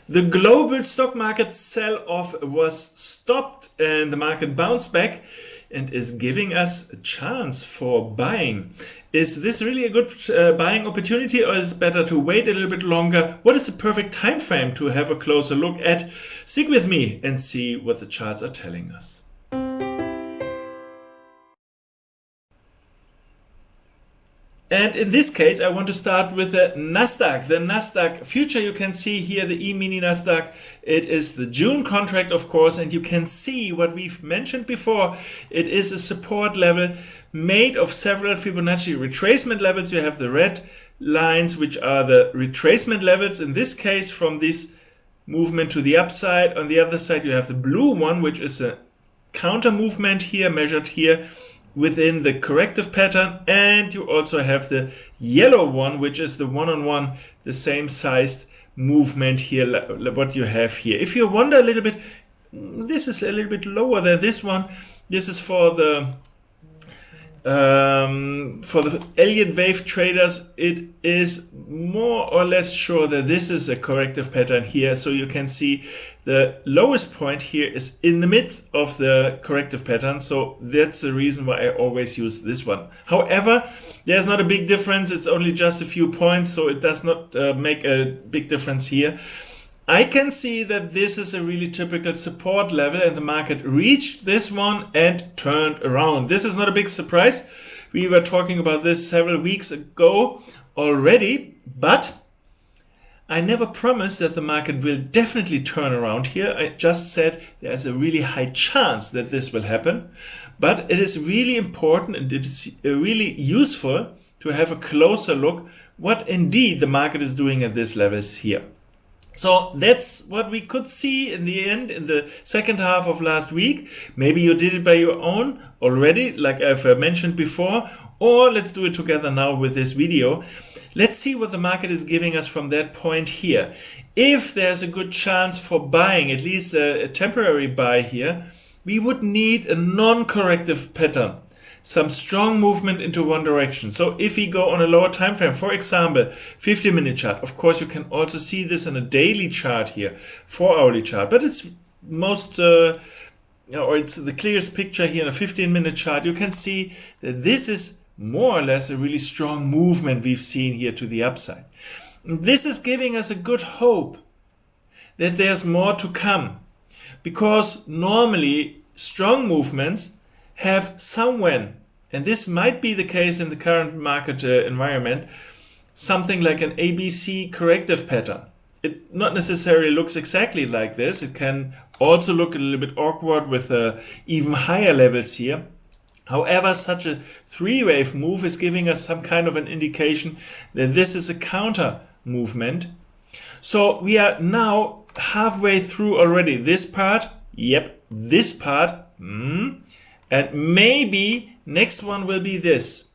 The global stock market sell-off was stopped and the market bounced back and is giving us a chance for buying. Is this really a good buying opportunity, or is it better to wait a little bit longer? What is the perfect time frame to have a closer look at? Stick with me and see what the charts are telling us. And in this case, I want to start with the Nasdaq. The Nasdaq future, you can see here the E-mini Nasdaq. It is the June contract, of course, and you can see what we've mentioned before. It is a support level made of several Fibonacci retracement levels. You have the red lines, which are the retracement levels. In this case, from this movement to the upside. On the other side, you have the blue one, which is a counter movement here, measured here within the corrective pattern, and you also have the yellow one, which is the one-on-one, the same sized movement here, what you have here. If you wonder a little bit, this is a little bit lower than this one. This is for the Elliott wave traders. It is more or less sure that this is a corrective pattern here. So you can see the lowest point here is in the mid of the corrective pattern. So that's the reason why I always use this one. However, there's not a big difference. It's only just a few points, so it does not make a big difference here. I can see that this is a really typical support level, and the market reached this one and turned around. This is not a big surprise. We were talking about this several weeks ago already, but I never promised that the market will definitely turn around here. I just said there's a really high chance that this will happen, but it is really important and it's really useful to have a closer look what indeed the market is doing at these levels here. So that's what we could see in the end in the second half of last week. Maybe you did it by your own already, like I've mentioned before, or let's do it together now with this video. Let's see what the market is giving us from that point here. If there's a good chance for buying, at least a temporary buy here, we would need a non-corrective pattern. Some strong movement into one direction. So if we go on a lower time frame, for example, 50-minute chart, of course you can also see this in a daily chart here, 4-hourly chart, but it's most, or it's the clearest picture here in a 15-minute chart. You can see that this is more or less a really strong movement we've seen here to the upside. This is giving us a good hope that there's more to come, because normally strong movements have somewhen, and this might be the case in the current market environment, something like an ABC corrective pattern. It not necessarily looks exactly like this. It can also look a little bit awkward with even higher levels here. However, such a three-wave move is giving us some kind of an indication that this is a counter movement. So we are now halfway through already this part. Yep, this part. And maybe next one will be this.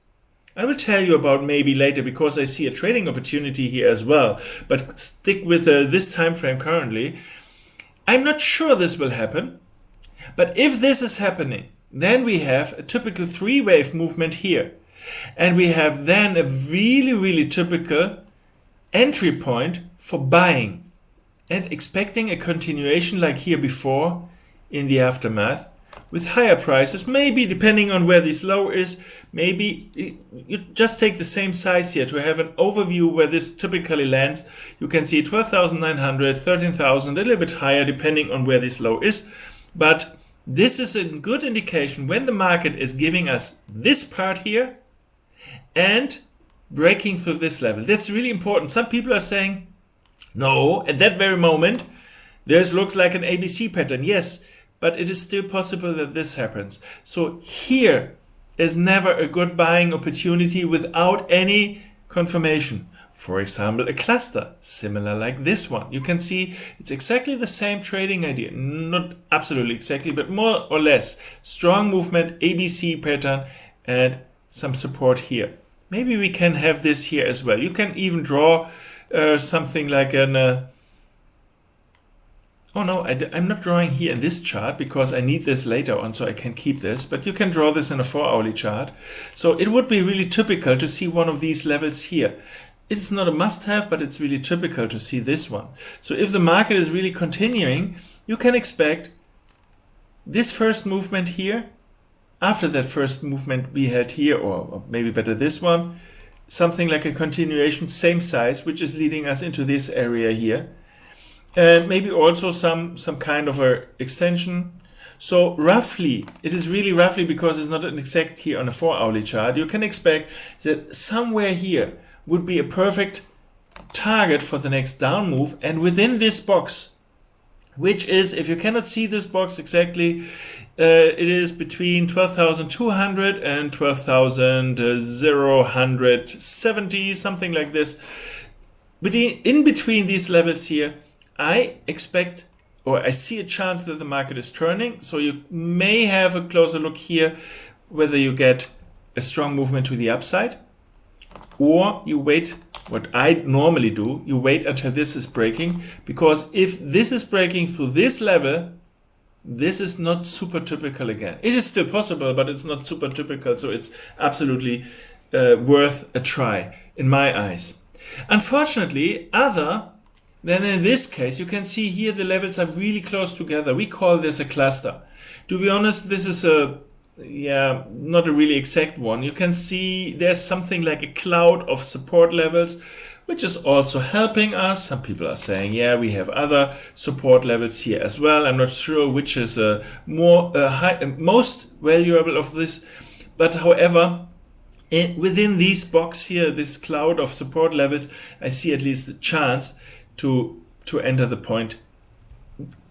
I will tell you about maybe later because I see a trading opportunity here as well. But stick with this time frame currently. I'm not sure this will happen. But if this is happening, then we have a typical three-wave movement here. And we have then a really, really typical entry point for buying. And expecting a continuation like here before in the aftermath, with higher prices, maybe depending on where this low is, maybe you just take the same size here to have an overview where this typically lands. You can see 12,900, 13,000, a little bit higher depending on where this low is. But this is a good indication when the market is giving us this part here and breaking through this level. That's really important. Some people are saying, no, at that very moment, this looks like an ABC pattern. Yes, but it is still possible that this happens. So here is never a good buying opportunity without any confirmation. For example, a cluster, similar like this one. You can see it's exactly the same trading idea. Not absolutely exactly, but more or less. Strong movement, ABC pattern, and some support here. Maybe we can have this here as well. You can even draw something like an... Oh no, I'm not drawing here in this chart because I need this later on so I can keep this. But you can draw this in a 4-hourly chart. So it would be really typical to see one of these levels here. it's not a must-have, but it's really typical to see this one. So if the market is really continuing, you can expect this first movement here, after that first movement we had here, or maybe better this one, something like a continuation, same size, which is leading us into this area here. And maybe also some kind of a extension. So roughly, it is really roughly because it's not an exact here on a 4-hourly chart, you can expect that somewhere here would be a perfect target for the next down move. And within this box, which is, if you cannot see this box exactly, it is between 12,200 and 12,070, something like this. In between these levels here, I expect, or I see a chance that the market is turning. So you may have a closer look here, whether you get a strong movement to the upside, or you wait, what I normally do, you wait until this is breaking, because if this is breaking through this level, this is not super typical again. It is still possible, but it's not super typical, so it's absolutely worth a try, in my eyes. Unfortunately, other than in this case, you can see here the levels are really close together. We call this a cluster. To be honest, this is not a really exact one. You can see there's something like a cloud of support levels, which is also helping us. Some people are saying, yeah, we have other support levels here as well. I'm not sure which is most valuable of this. But however, within this box here, this cloud of support levels, I see at least a chance to enter the point.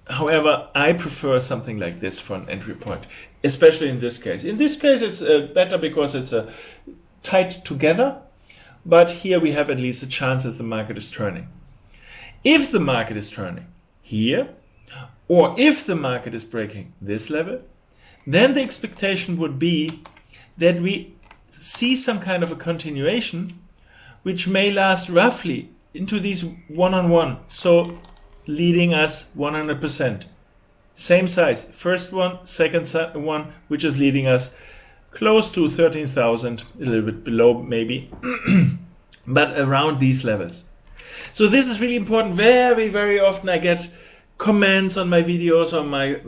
However, I prefer something like this for an entry point, especially in this case. In this case, it's better because it's tied together, but here we have at least a chance that the market is turning. If the market is turning here, or if the market is breaking this level, then the expectation would be that we see some kind of a continuation, which may last roughly into these one-on-one, so leading us 100%. Same size, first one, second one, which is leading us close to 13,000, a little bit below maybe, but around these levels. So this is really important. Very, very often I get comments on my videos, on my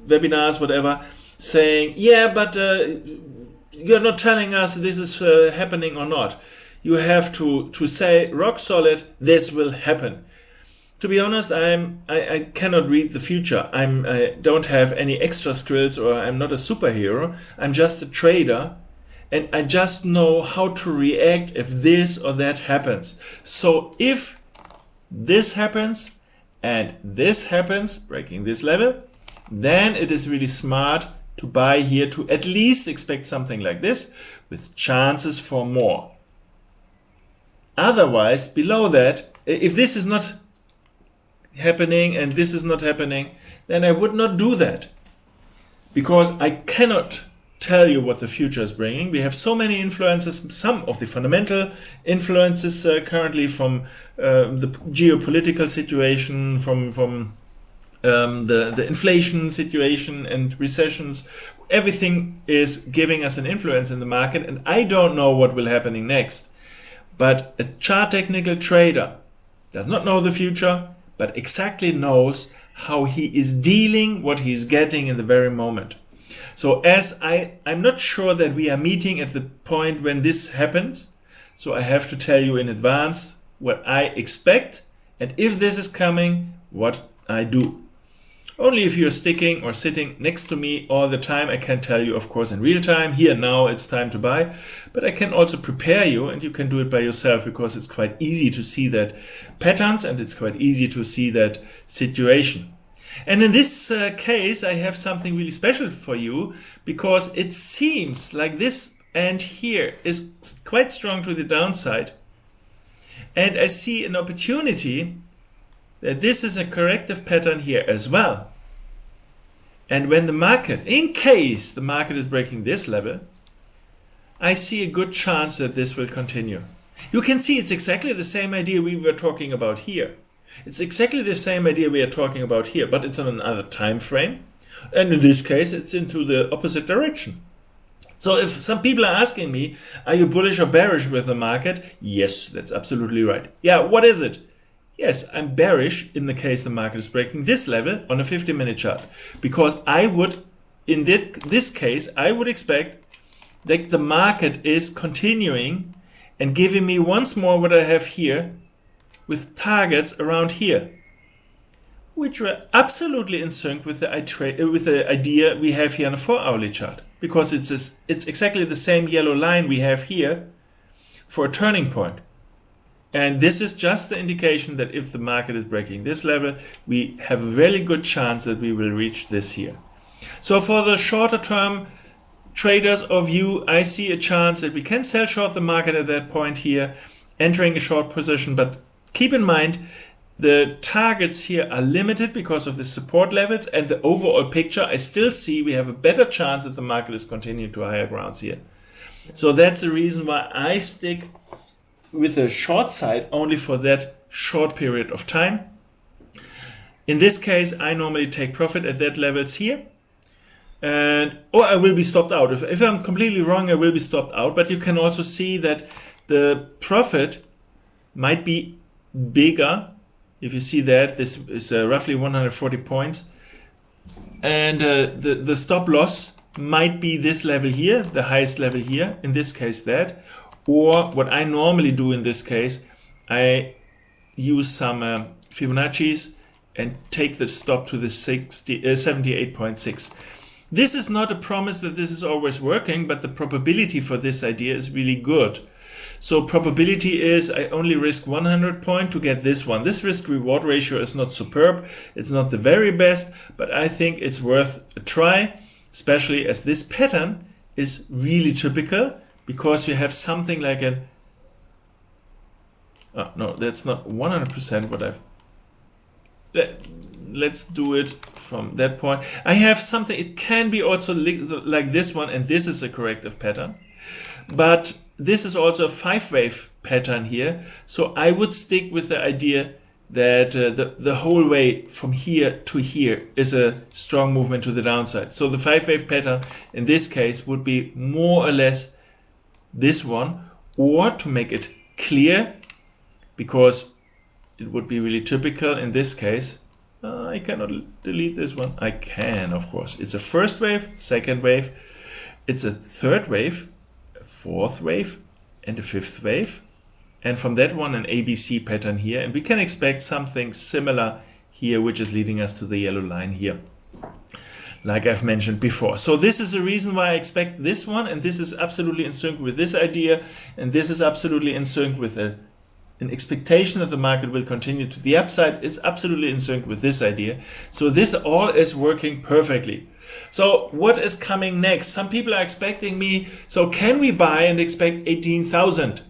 webinars, whatever, saying, yeah, but you're not telling us this is happening or not. You have to say rock solid, this will happen. To be honest, I cannot read the future. I don't have any extra skills, or I'm not a superhero. I'm just a trader, and I just know how to react if this or that happens. So if this happens and this happens, breaking this level, then it is really smart to buy here, to at least expect something like this with chances for more. Otherwise, below that, if this is not happening and this is not happening, then I would not do that, because I cannot tell you what the future is bringing. We have so many influences, some of the fundamental influences currently from the geopolitical situation, from the inflation situation and recessions. Everything is giving us an influence in the market, and I don't know what will happen next. But a chart technical trader does not know the future, but exactly knows how he is dealing what he's getting in the very moment. So as I'm not sure that we are meeting at the point when this happens, so I have to tell you in advance what I expect, and if this is coming, what I do. Only if you're sticking or sitting next to me all the time, I can tell you, of course, in real time, here now it's time to buy, but I can also prepare you, and you can do it by yourself, because it's quite easy to see that patterns, and it's quite easy to see that situation. And in this case, I have something really special for you, because it seems like this end here is quite strong to the downside. And I see an opportunity that this is a corrective pattern here as well. And when the market, in case the market is breaking this level, I see a good chance that this will continue. You can see it's exactly the same idea we were talking about here. It's exactly the same idea we are talking about here, but it's on another time frame. And in this case, it's into the opposite direction. So if some people are asking me, are you bullish or bearish with the market? Yes, that's absolutely right. Yeah, what is it? Yes, I'm bearish in the case the market is breaking this level on a 50-minute chart. Because I would, in this case, I would expect that the market is continuing and giving me once more what I have here with targets around here, which were absolutely in sync with the idea we have here on a 4-hourly chart. Because it's exactly the same yellow line we have here for a turning point. And this is just the indication that if the market is breaking this level, we have a very good chance that we will reach this here. So for the shorter term traders of you, I see a chance that we can sell short the market at that point here, entering a short position. But keep in mind, the targets here are limited because of the support levels, and the overall picture, I still see we have a better chance that the market is continuing to higher grounds here. So that's the reason why I stick with the short side only for that short period of time. In this case, I normally take profit at that levels here. Or I will be stopped out. If I'm completely wrong, I will be stopped out. But you can also see that the profit might be bigger. If you see that, this is roughly 140 points. And the stop loss might be this level here, the highest level here, in this case that. Or what I normally do in this case, I use some Fibonacci's and take the stop to the 78.6. This is not a promise that this is always working, but the probability for this idea is really good. So probability is I only risk 100 points to get this one. This risk reward ratio is not superb. It's not the very best, but I think it's worth a try, especially as this pattern is really typical because you have something like an, oh, no, that's not 100% what I've, let's do it from that point. I have something, it can be also like this one, and this is a corrective pattern. But this is also a 5-wave pattern here. So I would stick with the idea that the whole way from here to here is a strong movement to the downside. So the 5-wave pattern in this case would be more or less this one, or to make it clear, because it would be really typical in this case. I cannot delete this one. I can, of course. It's a first wave, second wave. It's a third wave, a fourth wave, and a fifth wave. And from that one, an ABC pattern here. And we can expect something similar here, which is leading us to the yellow line here, like I've mentioned before. So this is the reason why I expect this one. And this is absolutely in sync with this idea. And this is absolutely in sync with an expectation that the market will continue to the upside. Is absolutely in sync with this idea. So this all is working perfectly. So what is coming next? Some people are expecting me, so can we buy and expect 18,000?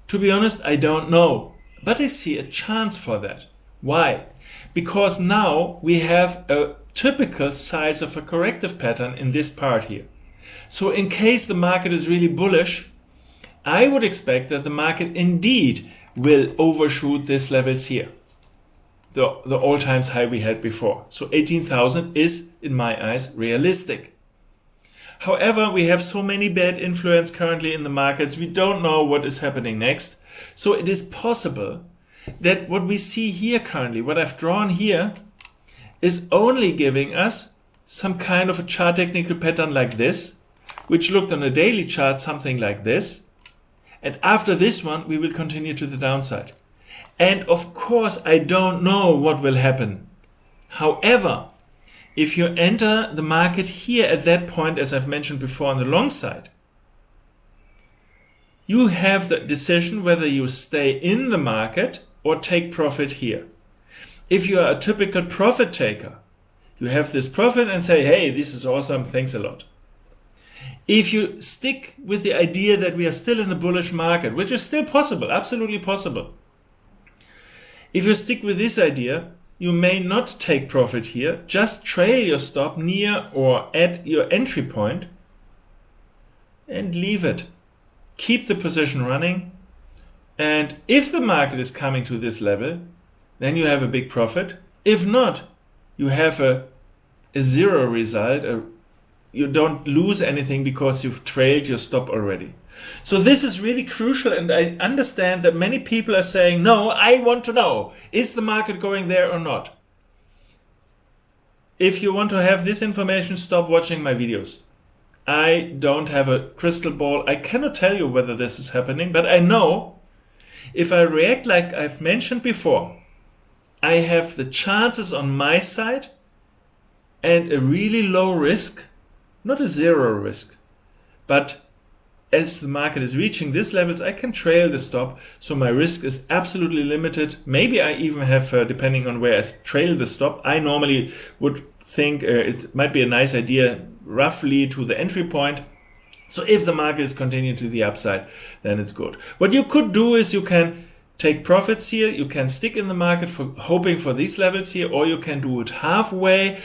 To be honest, I don't know, but I see a chance for that. Why? Because now we have a typical size of a corrective pattern in this part here. So in case the market is really bullish, I would expect that the market indeed will overshoot these levels here, the all-time high we had before. So 18,000 is, in my eyes, realistic. However, we have so many bad influence currently in the markets, we don't know what is happening next. So it is possible that what we see here currently, what I've drawn here, is only giving us some kind of a chart technical pattern like this, which looked on a daily chart something like this. And after this one, we will continue to the downside. And of course, I don't know what will happen. However, if you enter the market here at that point, as I've mentioned before on the long side, you have the decision whether you stay in the market or take profit here. If you are a typical profit taker, you have this profit and say, hey, this is awesome, thanks a lot. If you stick with the idea that we are still in a bullish market, which is still possible, absolutely possible. If you stick with this idea, you may not take profit here, just trail your stop near or at your entry point and leave it. Keep the position running. And if the market is coming to this level, then you have a big profit. If not, you have a zero result, you don't lose anything because you've trailed your stop already. So this is really crucial, and I understand that many people are saying, no, I want to know, is the market going there or not? If you want to have this information, stop watching my videos. I don't have a crystal ball. I cannot tell you whether this is happening, but I know if I react like I've mentioned before, I have the chances on my side and a really low risk, not a zero risk, but as the market is reaching these levels, I can trail the stop, so my risk is absolutely limited. Maybe I even have, depending on where I trail the stop, I normally would think it might be a nice idea roughly to the entry point. So if the market is continuing to the upside, then it's good. What you could do is you can take profits here, you can stick in the market for hoping for these levels here, or you can do it halfway,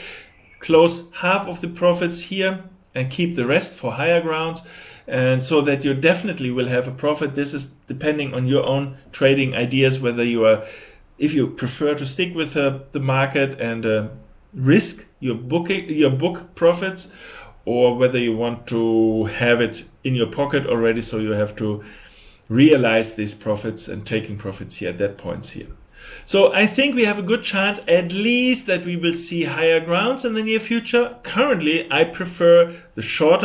close half of the profits here and keep the rest for higher grounds. And so that you definitely will have a profit. This is depending on your own trading ideas, whether you are, if you prefer to stick with the market and risk your book profits, or whether you want to have it in your pocket already, so you have to realize these profits and taking profits here at that point here. So I think we have a good chance at least that we will see higher grounds in the near future. Currently, I prefer the short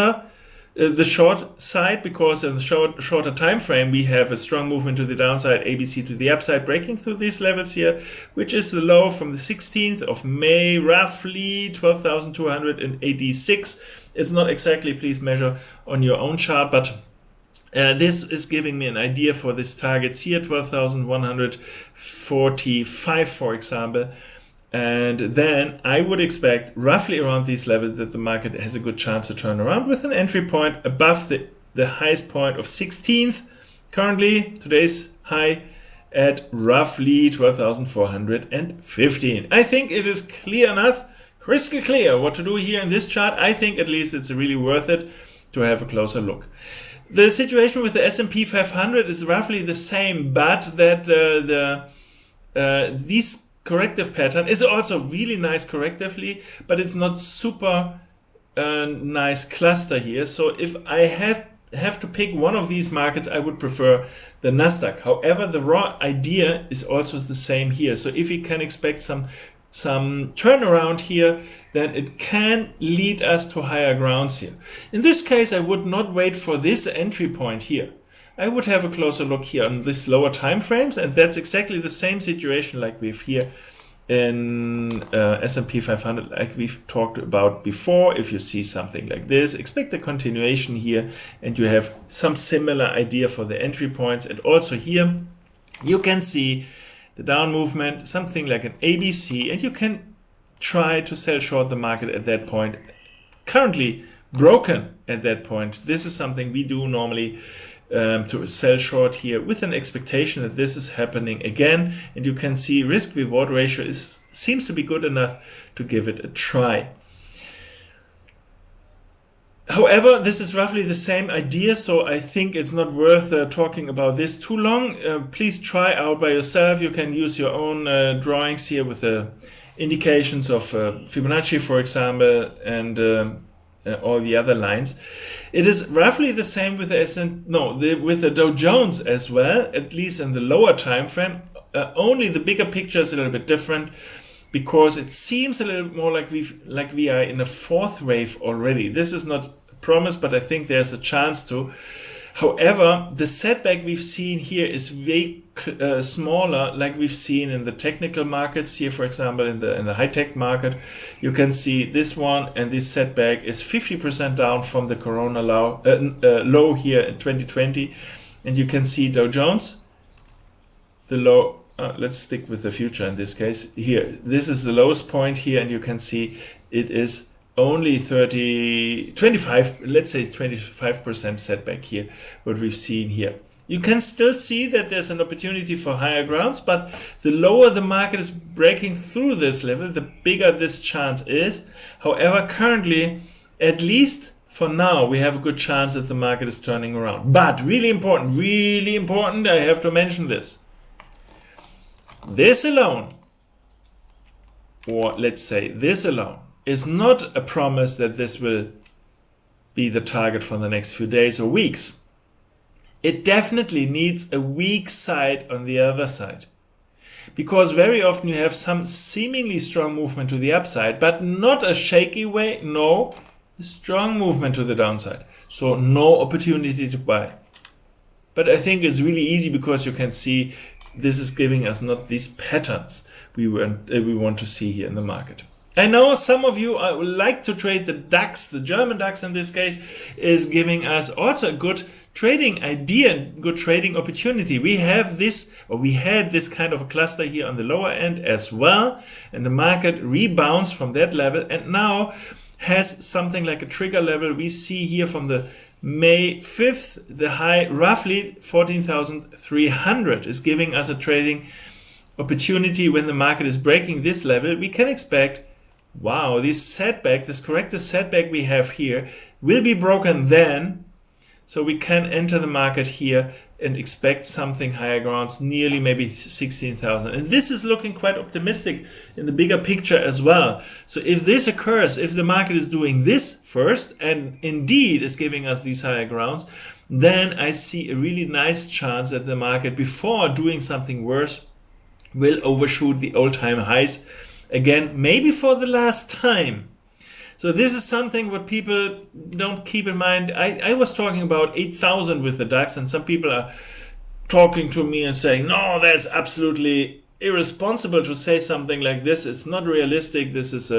side, because in the shorter time frame we have a strong movement to the downside, ABC to the upside, breaking through these levels here, which is the low from the 16th of May, roughly 12,286. It's not exactly, please measure on your own chart, but this is giving me an idea for this targets here, 12,145 for example. And then I would expect roughly around these levels that the market has a good chance to turn around with an entry point above the highest point of 16th. Currently, today's high at roughly 12,415. I think it is clear enough, crystal clear what to do here in this chart. I think at least it's really worth it to have a closer look. The situation with the S&P 500 is roughly the same, but that these corrective pattern is also really nice correctively, but it's not super nice cluster here. So if I have to pick one of these markets, I would prefer the Nasdaq. However, the raw idea is also the same here. So if you can expect some turnaround here, then it can lead us to higher grounds here. In this case, I would not wait for this entry point here. I would have a closer look here on this lower time frames, and that's exactly the same situation like we've here in S&P 500, like we've talked about before. If you see something like this, expect a continuation here, and you have some similar idea for the entry points. And also here, you can see the down movement, something like an ABC, and you can try to sell short the market at that point. Currently broken at that point. This is something we do normally, to sell short here with an expectation that this is happening again, and you can see risk reward ratio seems to be good enough to give it a try. However, this is roughly the same idea, so I think it's not worth talking about this too long. Please try out by yourself. You can use your own drawings here with the indications of Fibonacci, for example, and all the other lines. It is roughly the same with with the Dow Jones as well, at least in the lower time frame. Only the bigger picture is a little bit different, because it seems a little more like we are in a fourth wave already. This is not a promise, but I think there's a chance to. However, the setback we've seen here is way smaller, like we've seen in the technical markets here, for example, in the high-tech market. You can see this one, and this setback is 50% down from the Corona low here in 2020. And you can see Dow Jones, the low. Let's stick with the future in this case. Here, this is the lowest point here, and you can see it is only 25, let's say 25% setback here, what we've seen here. You can still see that there's an opportunity for higher grounds, but the lower the market is breaking through this level, the bigger this chance is. However, currently, at least for now, we have a good chance that the market is turning around. But really important, I have to mention this. This alone, or let's say this alone, is not a promise that this will be the target for the next few days or weeks. It definitely needs a weak side on the other side. Because very often you have some seemingly strong movement to the upside, but not a shaky way, no, a strong movement to the downside. So no opportunity to buy. But I think it's really easy because you can see this is giving us not these patterns we want to see here in the market. I know some of you like to trade the DAX, the German DAX in this case, is giving us also a good trading idea and good trading opportunity. We have this, or we had this kind of a cluster here on the lower end as well, and the market rebounds from that level and now has something like a trigger level. We see here from the May 5th, the high roughly 14,300 is giving us a trading opportunity. When the market is breaking this level, we can expect, wow, this setback, this corrective setback we have here will be broken then. So we can enter the market here and expect something higher grounds, nearly maybe 16,000. And this is looking quite optimistic in the bigger picture as well. So if this occurs, if the market is doing this first and indeed is giving us these higher grounds, then I see a really nice chance that the market, before doing something worse, will overshoot the all-time highs again, maybe for the last time. So this is something what people don't keep in mind. I was talking about 8,000 with the DAX, and some people are talking to me and saying, no, that's absolutely irresponsible to say something like this. It's not realistic. This is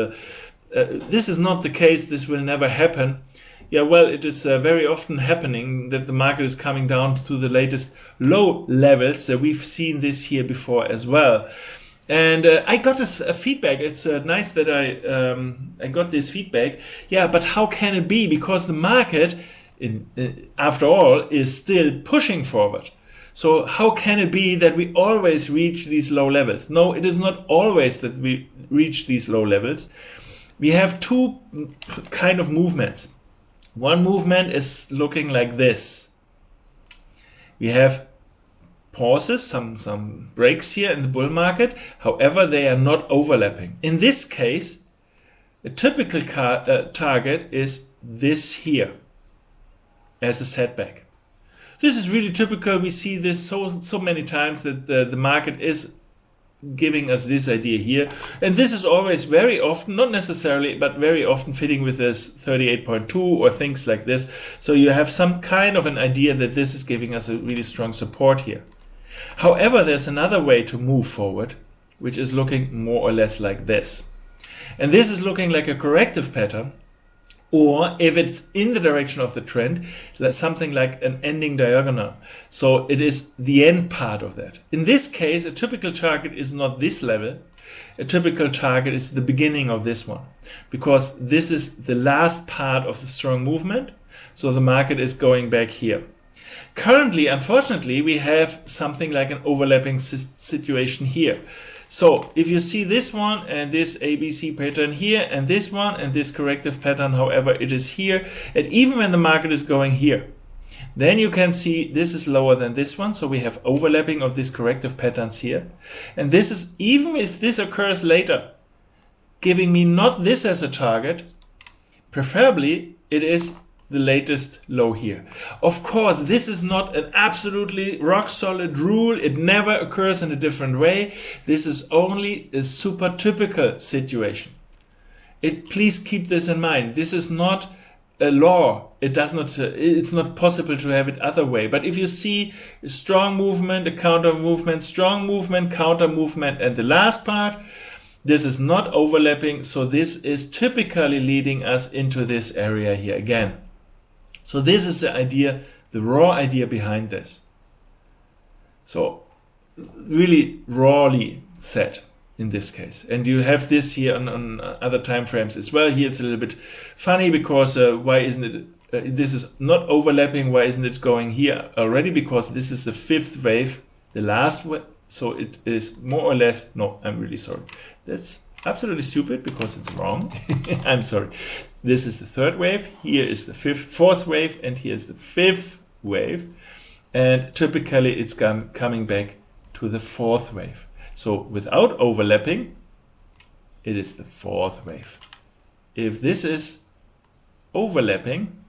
not the case. This will never happen. Yeah, well, it is very often happening that the market is coming down to the latest low levels. We've seen this here before as well. And I got this feedback. It's nice that I got this feedback. Yeah, but how can it be? Because the market, after all, is still pushing forward. So how can it be that we always reach these low levels? No, it is not always that we reach these low levels. We have two kind of movements. One movement is looking like this. We have pauses, some breaks here in the bull market. However, they are not overlapping. In this case, a typical target is this here as a setback. This is really typical. We see this so many times that the market is giving us this idea here. And this is always very often, not necessarily, but very often fitting with this 38.2 or things like this. So you have some kind of an idea that this is giving us a really strong support here. However, there's another way to move forward, which is looking more or less like this. And this is looking like a corrective pattern, or if it's in the direction of the trend, that's something like an ending diagonal. So it is the end part of that. In this case, a typical target is not this level. A typical target is the beginning of this one, because this is the last part of the strong movement. So the market is going back here. Currently, unfortunately, we have something like an overlapping situation here. So if you see this one and this ABC pattern here and this one and this corrective pattern, however, it is here. And even when the market is going here, then you can see this is lower than this one. So we have overlapping of these corrective patterns here. And this is, even if this occurs later, giving me not this as a target, preferably it is the latest low here. Of course, this is not an absolutely rock solid rule. It never occurs in a different way. This is only a super typical situation. Please keep this in mind. This is not a law. It's not possible to have it other way. But if you see a strong movement, a counter movement, strong movement, counter movement, and the last part, this is not overlapping. So this is typically leading us into this area here again. So this is the idea, the raw idea behind this. So really rawly set in this case. And you have this here on other time frames as well. Here it's a little bit funny because why isn't it, this is not overlapping, why isn't it going here already? Because this is the fifth wave, the last wave. So it is more or less, no, I'm really sorry. That's absolutely stupid because it's wrong. I'm sorry. This is the third wave. Here is the fourth wave, and here is the fifth wave. And typically it's coming back to the fourth wave. So without overlapping, it is the fourth wave. If this is overlapping,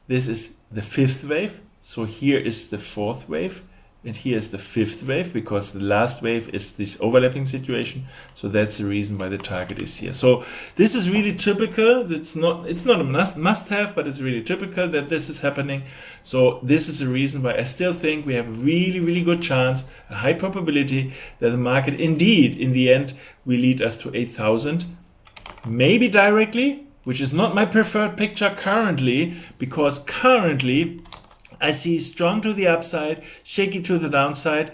this is the fifth wave. So here is the fourth wave, and here is the fifth wave, because the last wave is this overlapping situation. So that's the reason why the target is here. So this is really typical. It's not a must-have, but it's really typical that this is happening. So this is the reason why I still think we have a really, really good chance, a high probability that the market indeed, in the end, will lead us to 8,000. Maybe directly, which is not my preferred picture currently, because currently I see strong to the upside, shaky to the downside.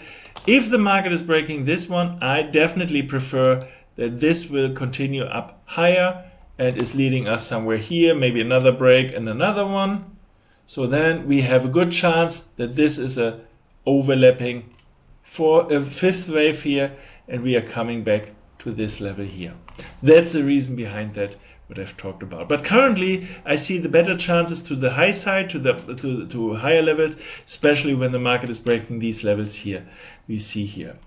If the market is breaking this one, I definitely prefer that this will continue up higher and is leading us somewhere here, maybe another break and another one. So then we have a good chance that this is a overlapping fifth wave here, and we are coming back to this level here. That's the reason behind that, what I've talked about. But currently I see the better chances to the high side, to higher levels, especially when the market is breaking these levels here we see here.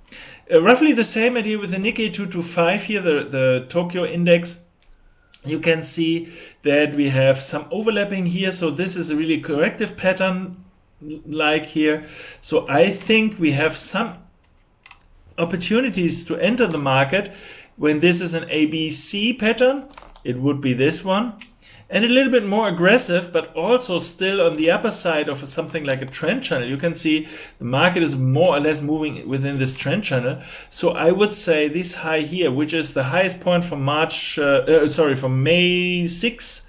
Roughly the same idea with the Nikkei 225 here, the Tokyo index. You can see that we have some overlapping here. So this is a really corrective pattern like here. So I think we have some opportunities to enter the market when this is an ABC pattern. It would be this one, and a little bit more aggressive, but also still on the upper side of something like a trend channel. You can see the market is more or less moving within this trend channel. So I would say this high here, which is the highest point from from May 6,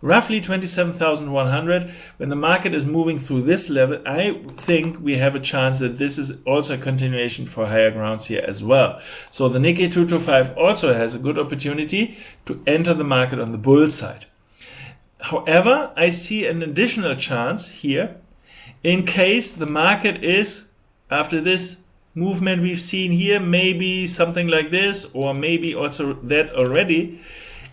roughly 27,100. When the market is moving through this level, I think we have a chance that this is also a continuation for higher grounds here as well. So the Nikkei 225 also has a good opportunity to enter the market on the bull side. However, I see an additional chance here in case the market is, after this movement we've seen here, maybe something like this, or maybe also that already.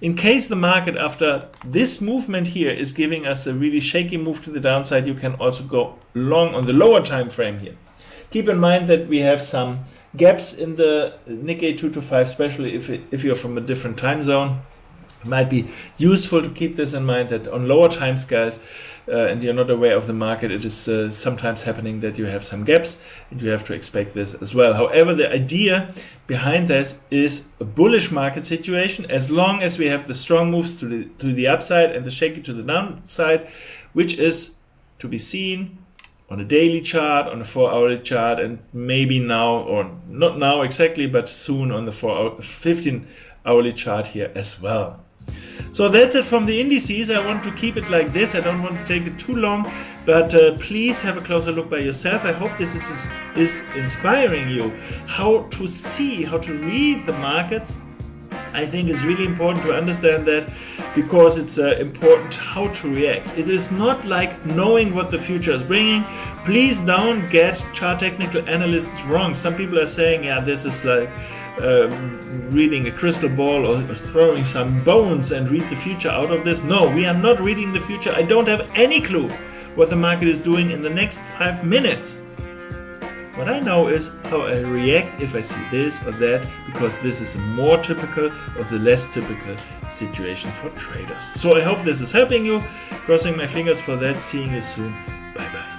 In case the market after this movement here is giving us a really shaky move to the downside, you can also go long on the lower time frame here. Keep in mind that we have some gaps in the Nikkei 225, especially if you're from a different time zone. It might be useful to keep this in mind, that on lower time scales and you're not aware of the market, it is sometimes happening that you have some gaps, and you have to expect this as well. However, the idea behind this is a bullish market situation, as long as we have the strong moves to the upside and the shaky to the downside, which is to be seen on a daily chart, on a 4-hourly chart, and maybe now, or not now exactly, but soon on the 15-hourly chart here as well. So that's it from the indices. I want to keep it like this. I don't want to take it too long, but please have a closer look by yourself. I hope this is inspiring you how to see, how to read the markets. I think it's really important to understand that, because it's important how to react. It is not like knowing what the future is bringing. Please don't get chart technical analysts wrong. Some people are saying, yeah, this is like reading a crystal ball or throwing some bones and read the future out of this. No, we are not reading the future. I don't have any clue what the market is doing in the next 5 minutes. What I know is how I react if I see this or that, because this is a more typical or the less typical situation for traders. So I hope this is helping you. Crossing my fingers for that. Seeing you soon. Bye bye.